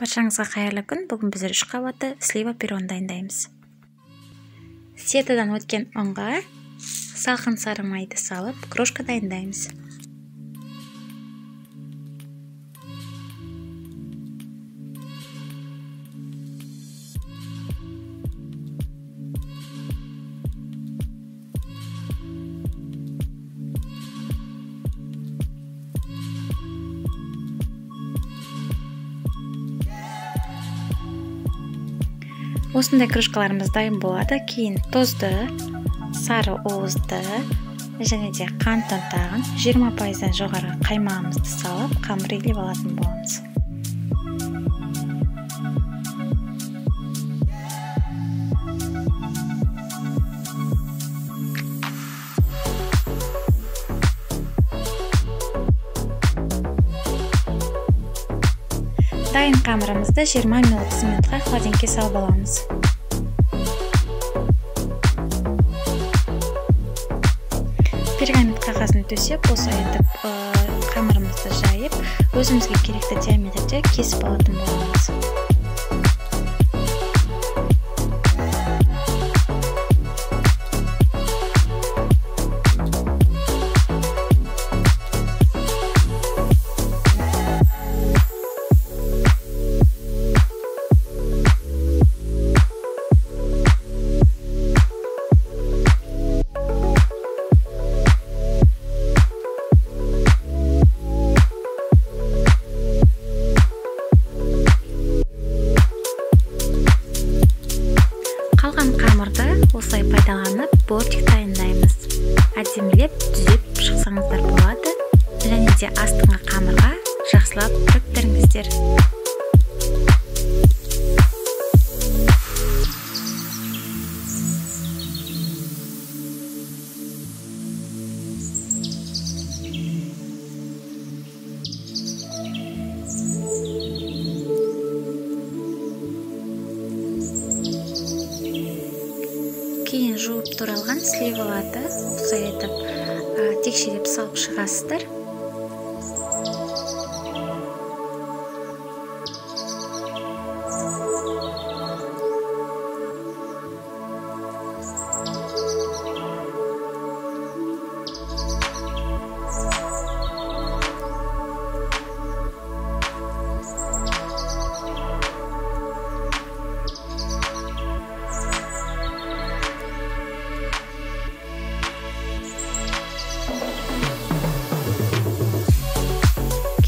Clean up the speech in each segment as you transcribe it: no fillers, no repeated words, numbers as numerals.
Баршаңызға қайырлы күн. Бүгін біздер 3 қабатты слива пирогын дайындаймыз. Сетадан өткен ұнға салқын сары майды салып, крошка дайындаймыз. Осындай крышкаларымыз дайын болады. Кейін тозды, сары уызды және де қант ұнтағын 20%-дан жоғары қаймағымызды салып, қамыр илеп алатын боламыз. Дайын қамырымызды 20-30 минутқа холодильникке салып аламыз. Пергамент қағазын төсеп, осылай етіп қамырымызды жайып, өзімізге керекті диаметрде кесіп алатын боламыз. Қалған қамырды осылай пайдаланып, бортик дайындаймыз. Әдемілеп, түзеп шықсаңыздар болады. Және де астыңғы қамырға жақсылап біріктіріңіздер. Кейін жуып туралған сливаларды осылай етіп текшелеп салып шығасыздар.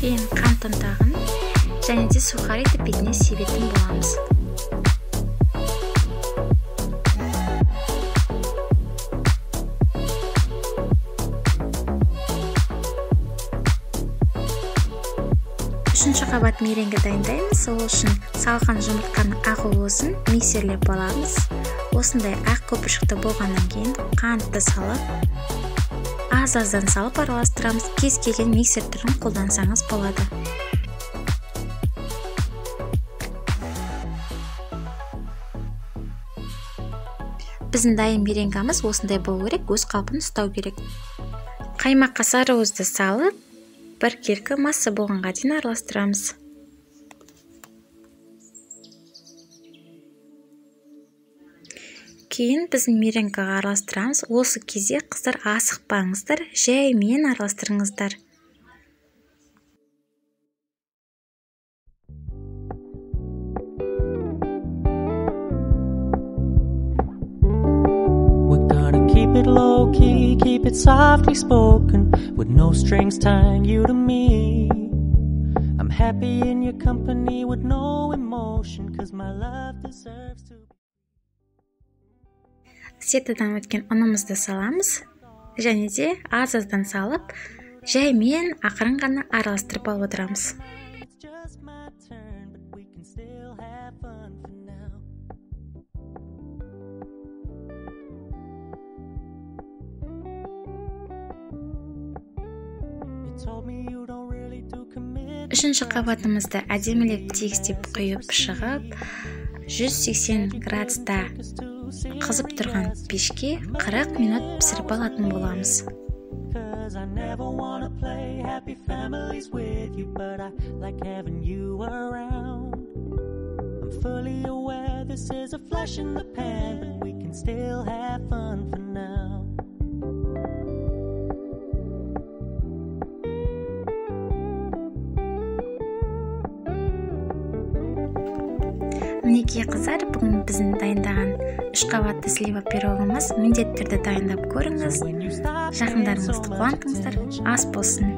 Кейін қант ұнтағын және де сухарите бетіне себетін боламыз. Үшінші қабат меренге дайындаймыз. Ол үшін салған жұмыртқаның ақ уызын миксерлеп аламыз. Осындай ақ көпіршікті болғаннан кейін қантты салып, аз-аздан салып араластырамыз. Кез келген миксер түрін қолдансаңыз болады. Біздің дайын меренгамыз осындай болу керек, өз қалпын ұстау керек. Қаймаққа сары уызды салып, бір келкі масса болғанға дейін араластырамыз. Кейін біздің меренгаға араластырамыз. Осы кезде қыздар асықпаңыздар, жәймен араластырыңыздар. We're gonna keep it low key, keep it softly spoken, with no strings tying you to me. I'm happy in your company with no emotion, 'cause my love deserves to be. Сетадан өткен ұнымызды саламыз, және де аз-аздан салып, жәймен ақырын ғана араластырып алып отырамыз. Үшінші қабатымызды әдемілеп тегістеп құйып шығып, 180 градуста қызып тұрған пешке 40 минут пісіріп алатын боламыз. I never wanna play happy families with you, but I like having you around. fully aware this is a flash in the pan, but we can still have fun for now. Мінекей қыздар, бүгін біздің дайындаған 3 қабатты слива пирогымыз міндетті түрде дайындап көріңіз. Жақындарыңызды қуантыңыздар. Ас болсын.